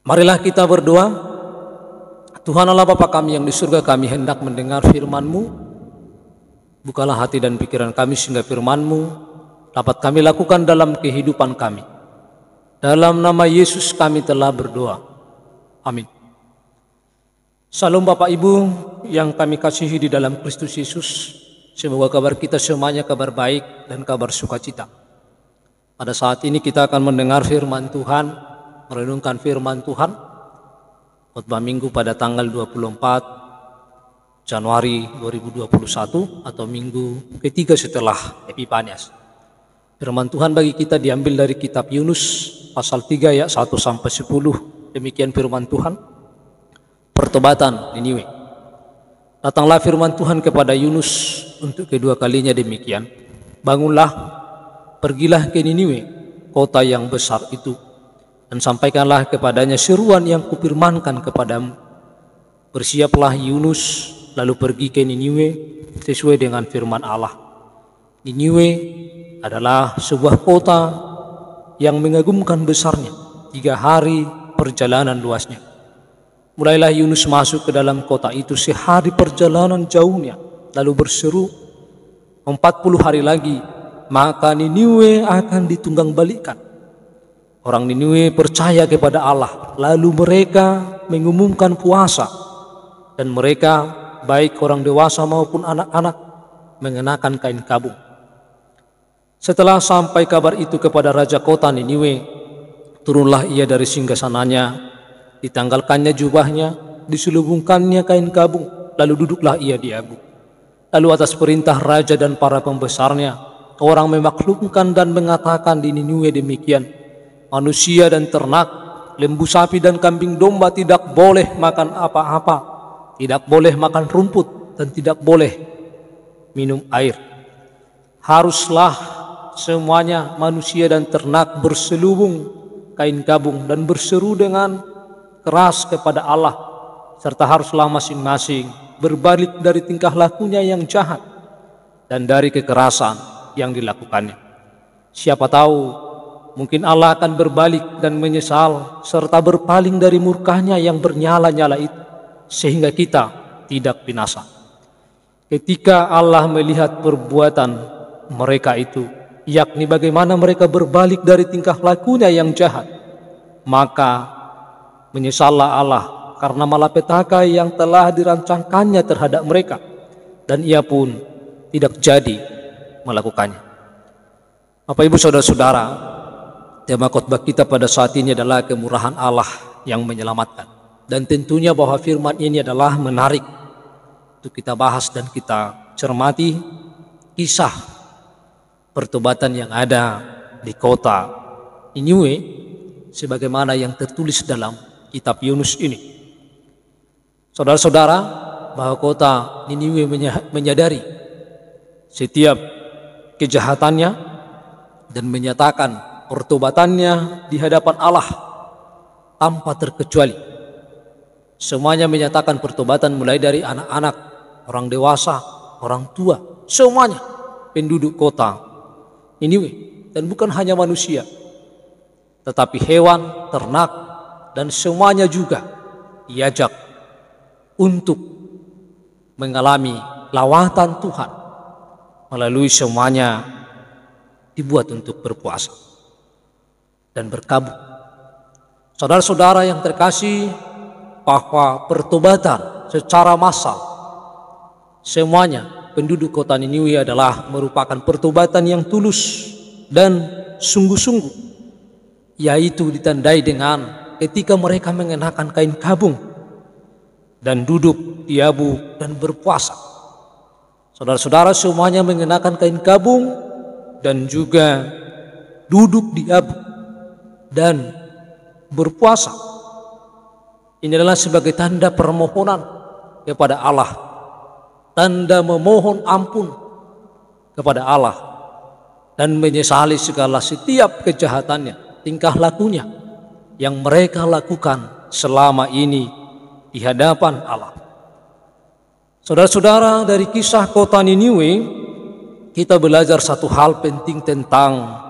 Marilah kita berdoa. Tuhan Allah Bapa kami yang di surga, kami hendak mendengar firman-Mu. Bukalah hati dan pikiran kami sehingga firman-Mu dapat kami lakukan dalam kehidupan kami. Dalam nama Yesus kami telah berdoa. Amin. Salam Bapak Ibu yang kami kasihi di dalam Kristus Yesus. Semoga kabar kita semuanya kabar baik dan kabar sukacita. Pada saat ini kita akan mendengar firman Tuhan, merenungkan firman Tuhan. Khotbah minggu pada tanggal 24 Januari 2021 atau minggu ketiga setelah Epifanias. Firman Tuhan bagi kita diambil dari kitab Yunus pasal 3 ayat 1 sampai 10. Demikian firman Tuhan. Pertobatan Niniwe. Datanglah firman Tuhan kepada Yunus untuk kedua kalinya demikian. Bangunlah, pergilah ke Niniwe, kota yang besar itu, dan sampaikanlah kepadanya seruan yang kupirmankan kepadamu. Bersiaplah Yunus, lalu pergi ke Niniwe sesuai dengan firman Allah. Niniwe adalah sebuah kota yang mengagumkan besarnya, 3 hari perjalanan luasnya. Mulailah Yunus masuk ke dalam kota itu sehari perjalanan jauhnya, lalu berseru, 40 hari lagi, maka Niniwe akan ditunggang balikan. Orang Niniwe percaya kepada Allah, lalu mereka mengumumkan puasa, dan mereka, baik orang dewasa maupun anak-anak, mengenakan kain kabung. Setelah sampai kabar itu kepada raja kota Niniwe, turunlah ia dari singgasananya, ditanggalkannya jubahnya, diselubungkannya kain kabung, lalu duduklah ia di abu. Lalu atas perintah raja dan para pembesarnya, orang memaklumkan dan mengatakan di Niniwe demikian, manusia dan ternak, lembu sapi dan kambing domba tidak boleh makan apa-apa, tidak boleh makan rumput, dan tidak boleh minum air. Haruslah semuanya manusia dan ternak berselubung kain kabung dan berseru dengan keras kepada Allah, serta haruslah masing-masing berbalik dari tingkah lakunya yang jahat dan dari kekerasan yang dilakukannya. Siapa tahu mungkin Allah akan berbalik dan menyesal serta berpaling dari murkanya yang bernyala-nyala itu, sehingga kita tidak binasa. Ketika Allah melihat perbuatan mereka itu, yakni bagaimana mereka berbalik dari tingkah lakunya yang jahat, maka menyesallah Allah karena malapetaka yang telah dirancangkannya terhadap mereka, dan ia pun tidak jadi melakukannya. Bapak Ibu Saudara-saudara, tema khotbah kita pada saat ini adalah kemurahan Allah yang menyelamatkan. Dan tentunya bahwa firman ini adalah menarik untuk kita bahas dan kita cermati kisah pertobatan yang ada di kota Niniwe sebagaimana yang tertulis dalam kitab Yunus ini. Saudara-saudara, bahwa kota Niniwe menyadari setiap kejahatannya dan menyatakan pertobatannya di hadapan Allah tanpa terkecuali. Semuanya menyatakan pertobatan, mulai dari anak-anak, orang dewasa, orang tua, semuanya penduduk kota Niniwe, dan bukan hanya manusia, tetapi hewan, ternak, dan semuanya juga diajak untuk mengalami lawatan Tuhan. Melalui semuanya dibuat untuk berpuasa dan berkabung. Saudara-saudara yang terkasih, bahwa pertobatan secara massal semuanya penduduk kota Niniwe adalah merupakan pertobatan yang tulus dan sungguh-sungguh, yaitu ditandai dengan ketika mereka mengenakan kain kabung dan duduk di abu dan berpuasa. Saudara-saudara, semuanya mengenakan kain kabung dan juga duduk di abu dan berpuasa. Ini adalah sebagai tanda permohonan kepada Allah, tanda memohon ampun kepada Allah dan menyesali segala setiap kejahatannya, tingkah lakunya yang mereka lakukan selama ini di hadapan Allah. Saudara-saudara, dari kisah kota Niniwe kita belajar satu hal penting tentang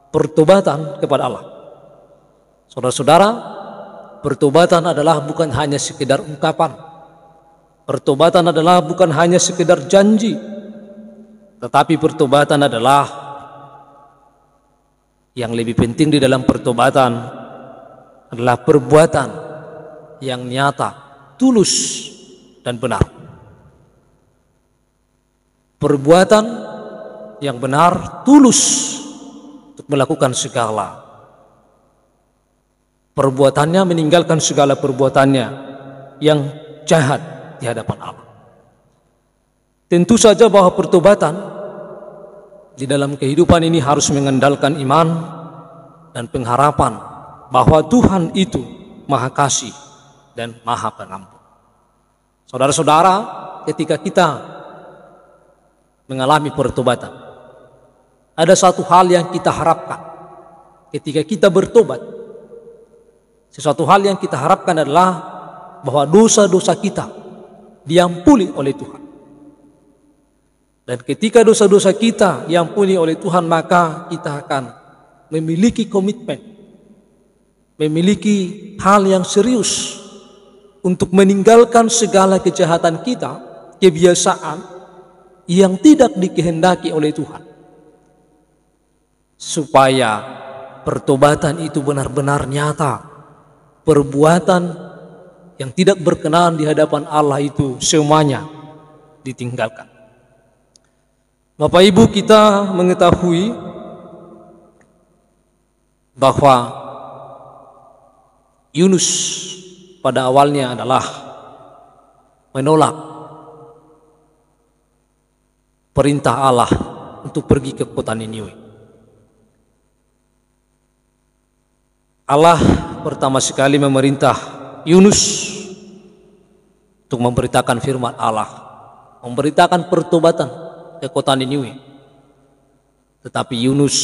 pertobatan kepada Allah. Saudara-saudara, pertobatan adalah bukan hanya sekedar ungkapan. Pertobatan adalah bukan hanya sekedar janji. Tetapi pertobatan adalah yang lebih penting di dalam pertobatan adalah perbuatan yang nyata, tulus, dan benar. Perbuatan yang benar, tulus untuk melakukan segala perbuatannya, meninggalkan segala perbuatannya yang jahat di hadapan Allah. Tentu saja bahwa pertobatan di dalam kehidupan ini harus mengandalkan iman dan pengharapan bahwa Tuhan itu Maha Kasih dan Maha Pengampun. Saudara-saudara, ketika kita mengalami pertobatan, ada satu hal yang kita harapkan ketika kita bertobat. Sesuatu hal yang kita harapkan adalah bahwa dosa-dosa kita diampuni oleh Tuhan. Dan ketika dosa-dosa kita diampuni oleh Tuhan, maka kita akan memiliki komitmen, memiliki hal yang serius untuk meninggalkan segala kejahatan kita, kebiasaan yang tidak dikehendaki oleh Tuhan, supaya pertobatan itu benar-benar nyata. Perbuatan yang tidak berkenan di hadapan Allah itu semuanya ditinggalkan. Bapak Ibu, kita mengetahui bahwa Yunus pada awalnya adalah menolak perintah Allah untuk pergi ke kota Niniwe. Allah pertama sekali memerintah Yunus untuk memberitakan firman Allah, memberitakan pertobatan ke kota Niniwe. Tetapi Yunus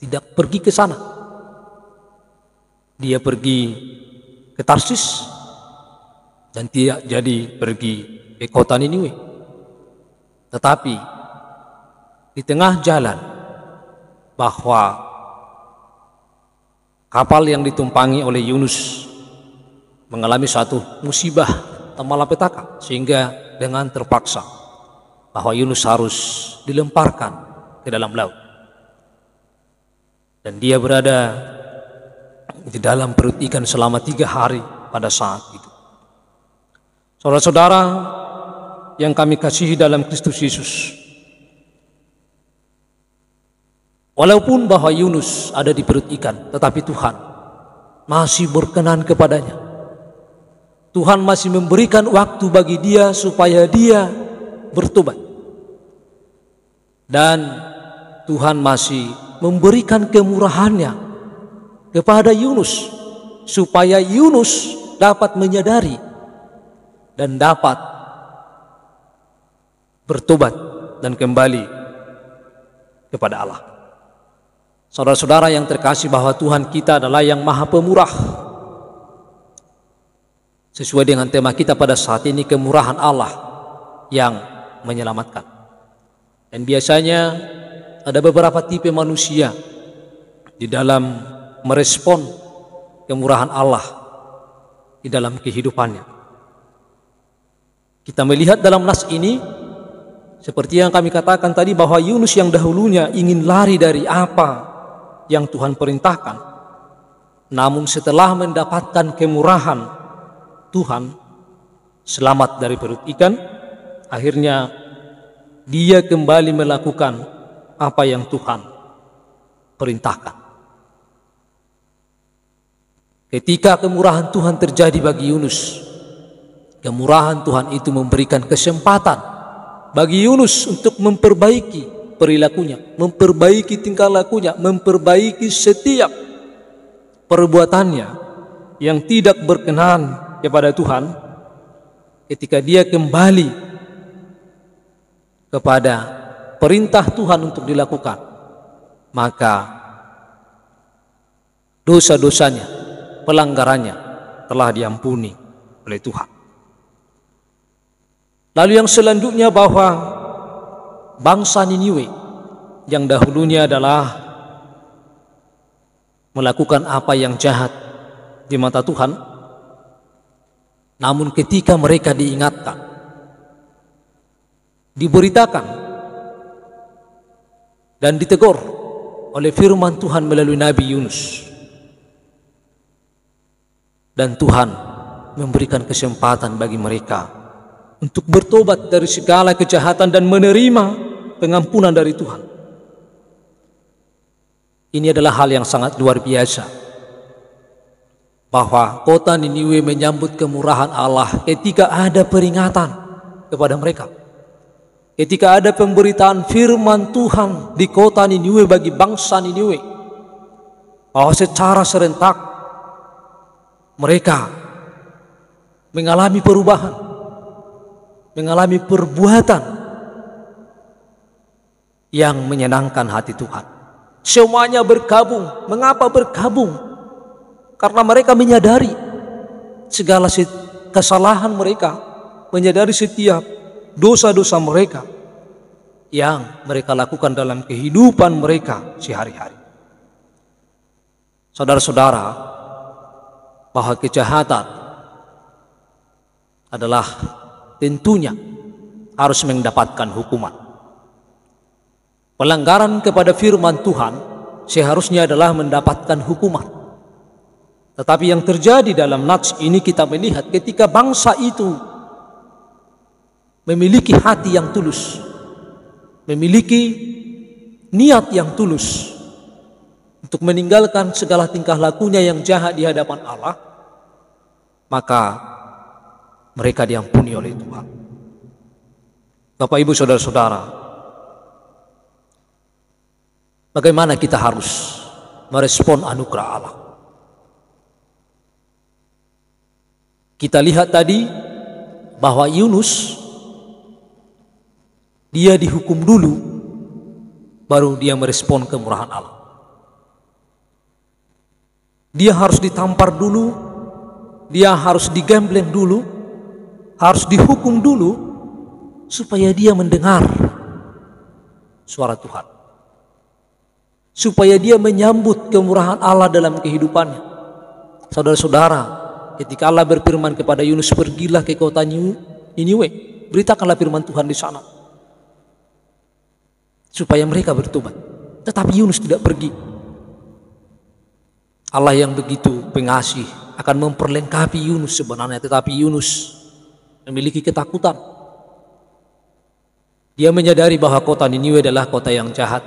tidak pergi ke sana. Dia pergi ke Tarsis dan tidak jadi pergi ke kota Niniwe. Tetapi di tengah jalan, bahwa kapal yang ditumpangi oleh Yunus mengalami suatu musibah atau malapetaka, sehingga dengan terpaksa bahwa Yunus harus dilemparkan ke dalam laut. Dan dia berada di dalam perut ikan selama 3 hari pada saat itu. Saudara-saudara yang kami kasihi dalam Kristus Yesus, walaupun bahwa Yunus ada di perut ikan, tetapi Tuhan masih berkenan kepadanya. Tuhan masih memberikan waktu bagi dia supaya dia bertobat. Dan Tuhan masih memberikan kemurahannya kepada Yunus, supaya Yunus dapat menyadari dan dapat bertobat dan kembali kepada Allah. Saudara-saudara yang terkasih, bahwa Tuhan kita adalah yang Maha Pemurah. Sesuai dengan tema kita pada saat ini, kemurahan Allah yang menyelamatkan. Dan biasanya ada beberapa tipe manusia di dalam merespon kemurahan Allah di dalam kehidupannya. Kita melihat dalam nas ini, seperti yang kami katakan tadi, bahwa Yunus yang dahulunya ingin lari dari apa yang Tuhan perintahkan, namun setelah mendapatkan kemurahan Tuhan, selamat dari perut ikan, akhirnya dia kembali melakukan apa yang Tuhan perintahkan. Ketika kemurahan Tuhan terjadi bagi Yunus, kemurahan Tuhan itu memberikan kesempatan bagi Yunus untuk memperbaiki perilakunya, memperbaiki tingkah lakunya, memperbaiki setiap perbuatannya yang tidak berkenan kepada Tuhan. Ketika dia kembali kepada perintah Tuhan untuk dilakukan, maka dosa-dosanya, pelanggarannya telah diampuni oleh Tuhan. Lalu yang selanjutnya, bahwa bangsa Niniwe yang dahulunya adalah melakukan apa yang jahat di mata Tuhan. Namun ketika mereka diingatkan, diberitakan, dan ditegur oleh firman Tuhan melalui Nabi Yunus, dan Tuhan memberikan kesempatan bagi mereka untuk bertobat dari segala kejahatan dan menerima pengampunan dari Tuhan. Ini adalah hal yang sangat luar biasa, bahwa kota Niniwe menyambut kemurahan Allah ketika ada peringatan kepada mereka, ketika ada pemberitaan firman Tuhan di kota Niniwe bagi bangsa Niniwe, bahwa secara serentak mereka mengalami perubahan, mengalami perbuatan yang menyenangkan hati Tuhan. Semuanya bergabung. Mengapa bergabung? Karena mereka menyadari segala kesalahan mereka, menyadari setiap dosa-dosa mereka yang mereka lakukan dalam kehidupan mereka sehari-hari. Saudara-saudara, bahwa kejahatan adalah tentunya harus mendapatkan hukuman. Pelanggaran kepada firman Tuhan seharusnya adalah mendapatkan hukuman. Tetapi yang terjadi dalam nats ini kita melihat ketika bangsa itu memiliki hati yang tulus, memiliki niat yang tulus untuk meninggalkan segala tingkah lakunya yang jahat di hadapan Allah, maka mereka diampuni oleh Tuhan. Bapak, Ibu, saudara-saudara, bagaimana kita harus merespon anugerah Allah? Kita lihat tadi bahwa Yunus, dia dihukum dulu, baru dia merespon kemurahan Allah. Dia harus ditampar dulu, dia harus digembleng dulu, harus dihukum dulu, supaya dia mendengar suara Tuhan, supaya dia menyambut kemurahan Allah dalam kehidupannya. Saudara-saudara, ketika Allah berfirman kepada Yunus, pergilah ke kota Niniwe, beritakanlah firman Tuhan di sana, supaya mereka bertobat. Tetapi Yunus tidak pergi. Allah yang begitu pengasih akan memperlengkapi Yunus sebenarnya, tetapi Yunus memiliki ketakutan. Dia menyadari bahwa kota Niniwe adalah kota yang jahat,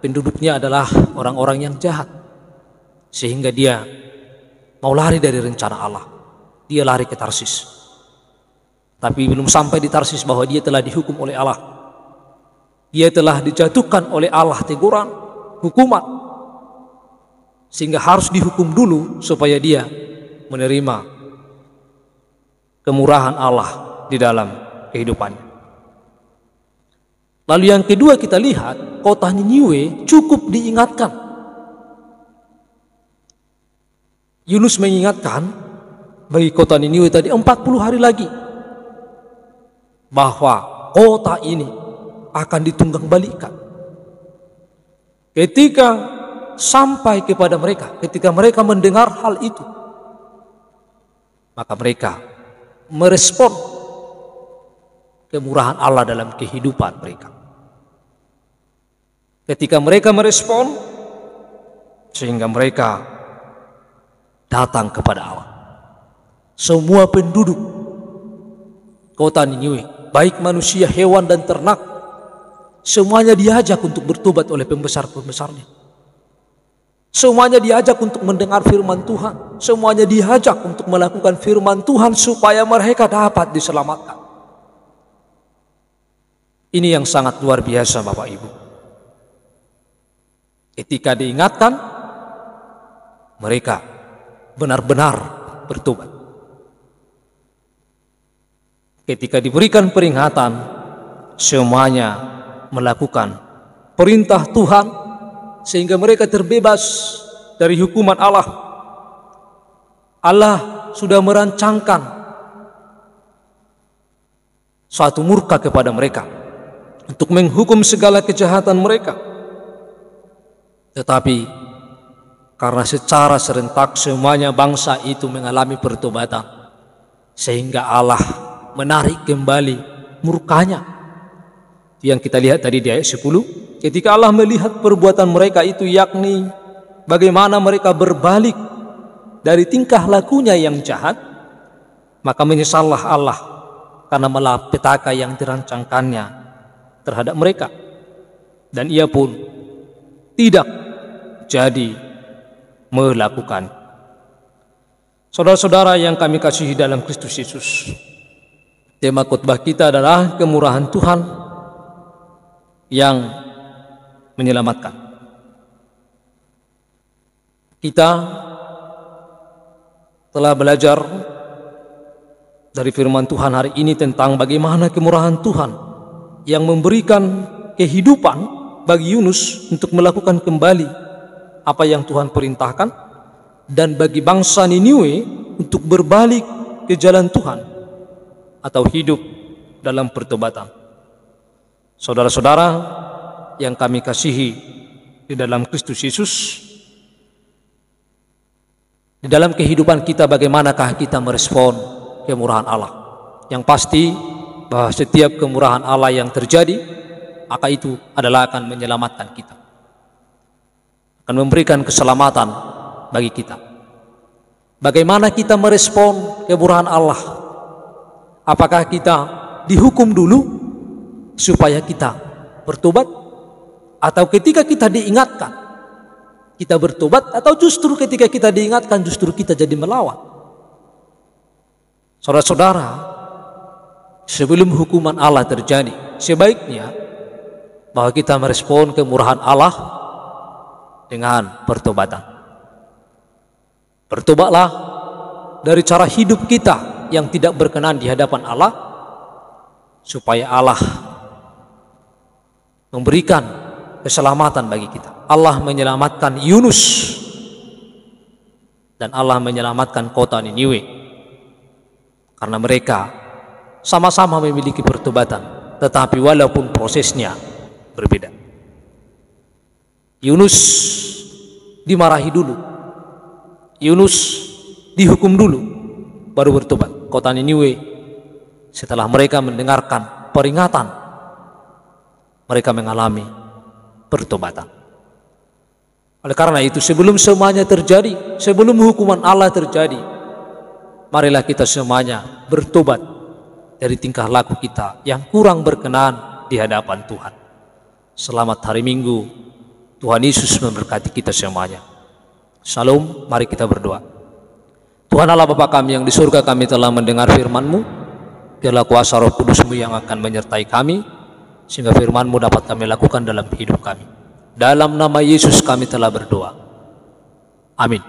penduduknya adalah orang-orang yang jahat, sehingga dia mau lari dari rencana Allah. Dia lari ke Tarsis, tapi belum sampai di Tarsis bahwa dia telah dihukum oleh Allah. Dia telah dijatuhkan oleh Allah teguran, hukuman, sehingga harus dihukum dulu supaya dia menerima kemurahan Allah di dalam kehidupannya. Lalu yang kedua kita lihat, kota Niniwe cukup diingatkan. Yunus mengingatkan bagi kota Niniwe tadi 40 hari lagi bahwa kota ini akan ditunggang balikan. Ketika sampai kepada mereka, ketika mereka mendengar hal itu, maka mereka merespon kemurahan Allah dalam kehidupan mereka. Ketika mereka merespon, sehingga mereka datang kepada Allah. Semua penduduk kota Niniwe, baik manusia, hewan, dan ternak, semuanya diajak untuk bertobat oleh pembesar-pembesarnya. Semuanya diajak untuk mendengar firman Tuhan. Semuanya diajak untuk melakukan firman Tuhan supaya mereka dapat diselamatkan. Ini yang sangat luar biasa, Bapak Ibu. Ketika diingatkan, mereka benar-benar bertobat. Ketika diberikan peringatan, semuanya melakukan perintah Tuhan, sehingga mereka terbebas dari hukuman Allah. Allah sudah merancangkan suatu murka kepada mereka untuk menghukum segala kejahatan mereka. Tetapi Karena secara serentak semuanya bangsa itu mengalami pertobatan, sehingga Allah menarik kembali murkanya. Yang kita lihat tadi di ayat 10, ketika Allah melihat perbuatan mereka itu, yakni bagaimana mereka berbalik dari tingkah lakunya yang jahat, maka menyesallah Allah karena malapetaka yang dirancangkannya terhadap mereka, dan ia pun tidak jadi melakukan. Saudara-saudara yang kami kasihi dalam Kristus Yesus, tema khotbah kita adalah kemurahan Tuhan yang menyelamatkan. Kita telah belajar dari firman Tuhan hari ini tentang bagaimana kemurahan Tuhan yang memberikan kehidupan bagi Yunus untuk melakukan kembali apa yang Tuhan perintahkan, dan bagi bangsa Niniwe untuk berbalik ke jalan Tuhan atau hidup dalam pertobatan. Saudara-saudara yang kami kasihi di dalam Kristus Yesus, di dalam kehidupan kita bagaimanakah kita merespon kemurahan Allah? Yang pasti bahwa setiap kemurahan Allah yang terjadi, maka itu adalah akan menyelamatkan kita, akan memberikan keselamatan bagi kita. Bagaimana kita merespon kemurahan Allah? Apakah kita dihukum dulu supaya kita bertobat, atau ketika kita diingatkan kita bertobat, atau justru ketika kita diingatkan justru kita jadi melawan? Saudara-saudara, sebelum hukuman Allah terjadi, sebaiknya bahwa kita merespon kemurahan Allah dengan pertobatan. Bertobatlah dari cara hidup kita yang tidak berkenan di hadapan Allah, supaya Allah memberikan keselamatan bagi kita. Allah menyelamatkan Yunus, dan Allah menyelamatkan kota Niniwe, karena mereka sama-sama memiliki pertobatan, tetapi walaupun prosesnya berbeda. Yunus dimarahi dulu, Yunus dihukum dulu, baru bertobat. Kota Niniwe setelah mereka mendengarkan peringatan, mereka mengalami pertobatan. Oleh karena itu, sebelum semuanya terjadi, sebelum hukuman Allah terjadi, marilah kita semuanya bertobat dari tingkah laku kita yang kurang berkenan di hadapan Tuhan. Selamat hari Minggu. Tuhan Yesus memberkati kita semuanya. Shalom, mari kita berdoa. Tuhan Allah Bapa kami yang di surga, kami telah mendengar firman-Mu. Biarlah kuasa Roh Kudus-Mu yang akan menyertai kami, sehingga firman-Mu dapat kami lakukan dalam hidup kami. Dalam nama Yesus kami telah berdoa. Amin.